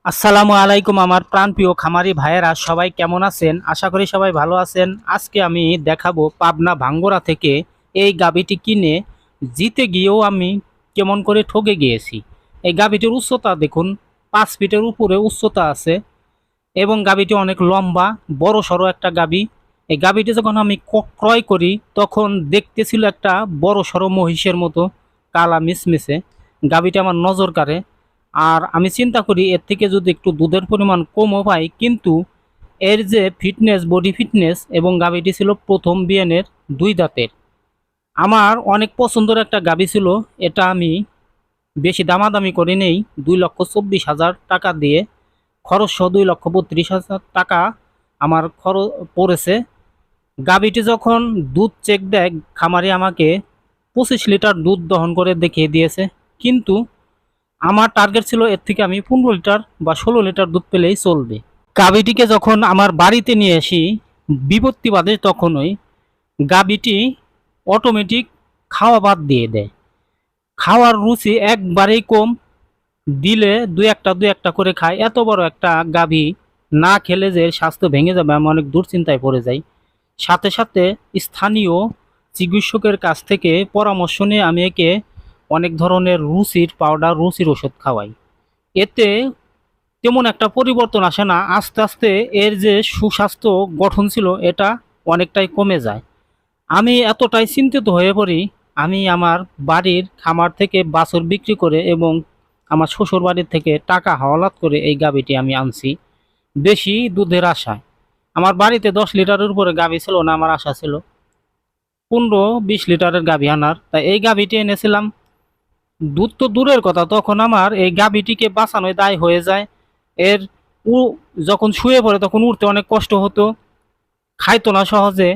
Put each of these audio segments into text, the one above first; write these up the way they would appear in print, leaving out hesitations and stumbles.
আসসালামু আলাইকুম আমার প্রাণপ্রিয় খামারি ভাইয়েরা, সবাই কেমন আছেন? আশা করি সবাই ভালো আছেন। আজকে আমি দেখাবো পাবনা ভাঙ্গুরা থেকে এই গাভীটি কিনে জিতে গিয়েও আমি কেমন করে ঠকে গিয়েছি। এই গাভীটির উচ্চতা দেখুন, 5 ফিটের উপরে উচ্চতা আছে এবং গাভীটি অনেক লম্বা, বড় সড়ো একটা গাভী। এই গাভীটি যখন আমি ক্রয় করি তখন দেখতে ছিল একটা বড় সড়ো মহিষের মতো, কালা মিসমিসে। গাভীটি আমার নজর কাড়ে, আর আমি চিন্তা করি এর থেকে যদি একটু দুধের পরিমাণ কমও পাই, কিন্তু এর যে ফিটনেস, বডি ফিটনেস, এবং গাভীটি ছিল প্রথম বিয়ানের 2 দাঁতের। আমার অনেক পছন্দের একটা গাভী ছিল। এটা আমি বেশি দামাদামি করে নেই, 2,24,000 টাকা দিয়ে, খরচ সহ 2,32,000 টাকা আমার খরচ পড়েছে। গাভীটি যখন দুধ চেক দেয়, খামারি আমাকে 25 লিটার দুধ দহন করে দেখিয়ে দিয়েছে, কিন্তু আমার টার্গেট ছিল এর থেকে আমি 15 লিটার বা 16 লিটার দুধ পেলেই চলবে। গাভীটিকে যখন আমার বাড়িতে নিয়ে আসি, বিপত্তি বাদে তখনই গাভীটি অটোমেটিক খাওয়া বাদ দিয়ে দেয়। খাওয়ার রুচি একবারেই কম, দিলে দু একটা করে খায়। এত বড় একটা গাভী না খেলে যে স্বাস্থ্য ভেঙে যাবে, আমি অনেক দুশ্চিন্তায় পড়ে যাই। সাথে সাথে স্থানীয় চিকিৎসকের কাছ থেকে পরামর্শ নিয়ে আমি একে অনেক ধরনের রুচির পাউডার, রুচির ওষুধ খাওয়াই। এতে তেমন একটা পরিবর্তন আসে না, আস্তে আস্তে এর যে সুস্বাস্থ্য গঠন ছিল এটা অনেকটাই কমে যায়। আমি এতটাই চিন্তিত হয়ে পড়ি, আমি আমার বাড়ির খামার থেকে বাছুর বিক্রি করে এবং আমার শ্বশুর বাড়ির থেকে টাকা হাওলাত করে এই গাভীটি আমি আনছি বেশি দুধের আশায়। আমার বাড়িতে 10 লিটারের উপরে গাভী ছিল না, আমার আশা ছিল 15-20 লিটারের গাভী আনার। তাই এই গাভীটি এনেছিলাম। দুধ তো দূরের কথা, তখন আমার এই গাভীটিকে বাঁচানোই দায় হয়ে যায়। এর উ যখন শুয়ে পড়ে তখন উঠতে অনেক কষ্ট হতো, খাইতো না সহজে।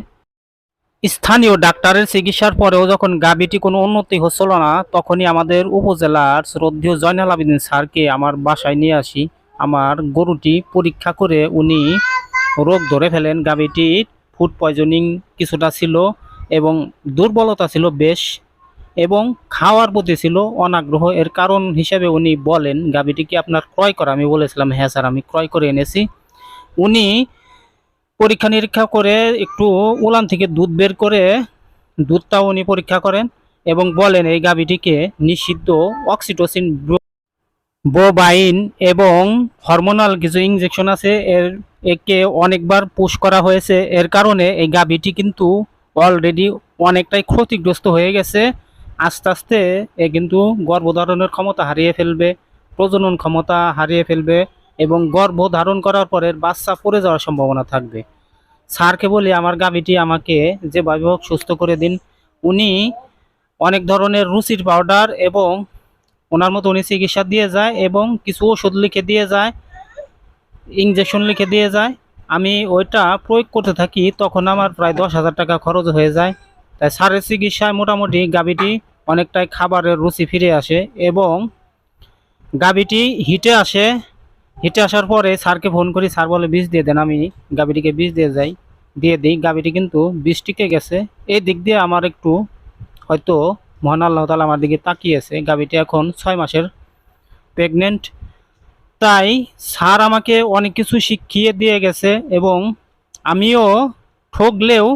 স্থানীয় ডাক্তারের চিকিৎসার পরেও যখন গাভীটি কোনো উন্নতি হচ্ছিল না, তখনই আমাদের উপজেলার শ্রদ্ধেয় জয়নাল আবেদিন স্যারকে আমার বাসায় নিয়ে আসি। আমার গরুটি পরীক্ষা করে উনি রোগ ধরে ফেলেন। গাভীটির ফুড পয়জনিং কিছুটা ছিল এবং দুর্বলতা ছিল বেশ, এবং খাওয়ার প্রতি ছিল অনাগ্রহ। এর কারণ হিসেবে উনি বলেন, গাভীটি কি আপনার ক্রয় করা? আমি বলেছিলাম হ্যাঁ স্যার, আমি ক্রয় করে এনেছি। উনি পরীক্ষা নিরীক্ষা করে একটু উলান থেকে দুধ বের করে দুধটাও উনি পরীক্ষা করেন এবং বলেন এই গাভীটিকে নিষিদ্ধ অক্সিটোসিন, বোবাইন এবং হরমোনাল কিছু ইনজেকশন আছে, একে অনেকবার পুশ করা হয়েছে। এর কারণে এই গাভীটি কিন্তু অলরেডি অনেকটাই ক্ষতিগ্রস্ত হয়ে গেছে। আস্তে আস্তে এ কিন্তু গর্ভধারণের ক্ষমতা হারিয়ে ফেলবে, প্রজনন ক্ষমতা হারিয়ে ফেলবে, এবং গর্ভধারণ করার পরে বাচ্চা পড়ে যাওয়ার সম্ভাবনা থাকবে। স্যারকে বলি আমার গাভীটি আমাকে যেভাবে হোক সুস্থ করে দিন। উনি অনেক ধরনের রুচির পাউডার এবং ওনার মতো উনি চিকিৎসা দিয়ে যায় এবং কিছু ওষুধ লিখে দিয়ে যায়, ইঞ্জেকশন লিখে দিয়ে যায়। আমি ওইটা প্রয়োগ করতে থাকি, তখন আমার প্রায় 10,000 টাকা খরচ হয়ে যায়। তাই স্যারের চিকিৎসায় মোটামুটি গাভীটি অনেকটাই খাবারের রুচি ফিরে আসে এবং গাভীটি হিটে আসে। হিটে আসার পরে স্যারকে ফোন করি, স্যার বলে বীজ দিয়ে দেন। আমি গাভীটিকে বীজ দিয়ে দিই। গাভীটি কিন্তু বীজ টিকে গেছে। এই দিক দিয়ে আমার একটু হয়তো মহান আল্লাহ তাআলা আমার দিকে তাকিয়েছে। গাভীটি এখন 6 মাসের প্রেগনেন্ট। তাই স্যার আমাকে অনেক কিছু শিখিয়ে দিয়ে গেছে এবং আমিও ঠকলেও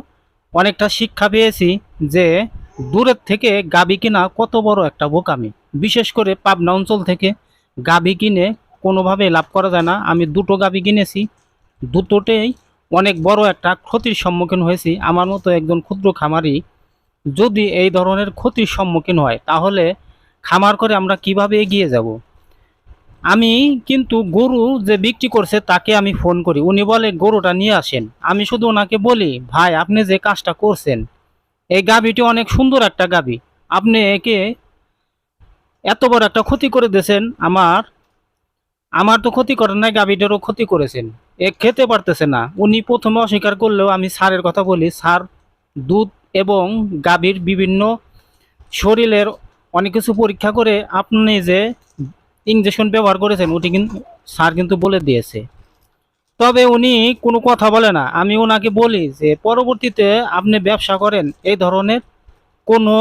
অনেকটা শিক্ষা পেয়েছি যে দূরের থেকে গাভী কিনা কত বড় একটা বোকামি। বিশেষ করে পাবনা অঞ্চল থেকে গাভী কিনে কোনোভাবে লাভ করা যায় না। আমি 2টো গাভী কিনেছি, দুটোতেই অনেক বড় একটা ক্ষতির সম্মুখীন হয়েছি। আমার মতো একজন ক্ষুদ্র খামারি যদি এই ধরনের ক্ষতির সম্মুখীন হয়, তাহলে খামার করে আমরা কিভাবে এগিয়ে যাব? আমি কিন্তু গরু যে বিক্রি করছে তাকে আমি ফোন করি, উনি বলে গরুটা নিয়ে আসেন। আমি শুধু ওনাকে বলি, ভাই আপনি যে কাজটা করছেন, এই গাভীটি অনেক সুন্দর একটা গাভী, আপনি একে এত বড় একটা ক্ষতি করে দিয়েছেন। আমার আমার তো ক্ষতি করেন নাই, গাভীটারও ক্ষতি করেছেন। এ খেতে পারতেছে না। উনি প্রথমে অস্বীকার করলেও আমি স্যারের কথা বলি, স্যার দুধ এবং গাভীর বিভিন্ন শরীরের অনেক কিছু পরীক্ষা করে আপনি যে ইঞ্জেকশন ব্যবহার করেছেন ওটি কিন্তু স্যার কিন্তু বলে দিয়েছে। তবে উনি কোনো কথা বলে না। আমি ওনাকে বলি যে পরবর্তীতে আপনি ব্যবসা করেন, এই ধরনের কোনো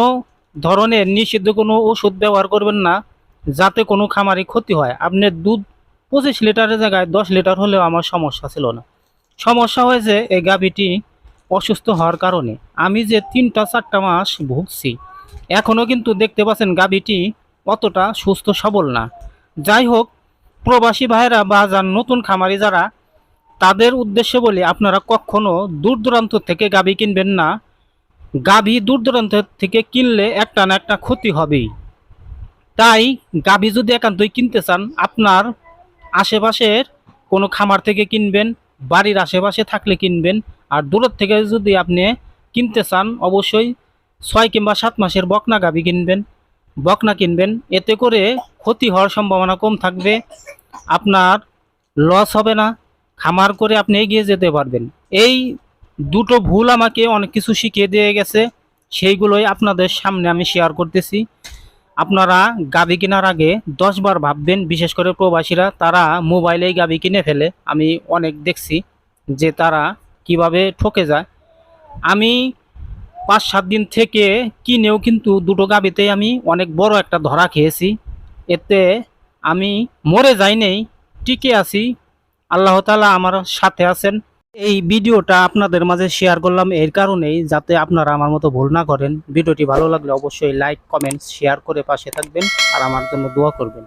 নিষিদ্ধ কোনো ওষুধ ব্যবহার করবেন না, যাতে কোনো খামারি ক্ষতি হয়। আপনি দুধ 25 লিটারের জায়গায় 10 লিটার হলেও আমার সমস্যা ছিল না। সমস্যা হয়েছে এই গাভীটি অসুস্থ হওয়ার কারণে। আমি যে 3-4 মাস ভুগছি, এখনও কিন্তু দেখতে পাচ্ছেন গাভীটি অতটা সুস্থ সবল না। যাই হোক, প্রবাসী ভাইয়েরা বা যার নতুন খামারি যারা, তাদের উদ্দেশ্যে বলি, আপনারা কখনো দূর দূরান্ত থেকে গাভী কিনবেন না। গাভী দূর দূরান্ত থেকে কিনলে একটা না একটা ক্ষতি হবেই। তাই গাভী যদি একান্তই কিনতে চান, আপনার আশেপাশের কোনো খামার থেকে কিনবেন, বাড়ির আশেপাশে থাকলে কিনবেন। আর দূরের থেকে যদি আপনি কিনতে চান, অবশ্যই 6 কিংবা 7 মাসের বকনা গাভী কিনবেন, বকনা কিনবেন। এতে করে ক্ষতি হওয়ার সম্ভাবনা কম থাকবে, আপনার লস হবে না, খামার করে আপনি এগিয়ে যেতে পারবেন। এই দুটো ভুল আমাকে অনেক কিছু শিখিয়ে দিয়ে গেছে, সেইগুলোই আপনাদের সামনে আমি শেয়ার করতেছি। আপনারা গাভী কেনার আগে 10 বার ভাববেন। বিশেষ করে প্রবাসীরা, তারা মোবাইলেই গাভী কিনে ফেলে। আমি অনেক দেখছি যে তারা কিভাবে ঠকে যায়। আমি 5-7 দিন থেকে কিনেও কিন্তু দুটো গাভীতেই আমি অনেক বড় একটা ধরা খেয়েছি। এতে আমি মরে যাই নেই, টিকে আছি। আল্লাহ তাআলা আমার সাথে আছেন। এই ভিডিওটা আপনাদের মাঝে শেয়ার করলাম এর কারণেই, যাতে আপনারা আমার মতো ভুল না করেন। ভিডিওটি ভালো লাগলে অবশ্যই লাইক, কমেন্টস, শেয়ার করে পাশে থাকবেন আর আমার জন্য দোয়া করবেন।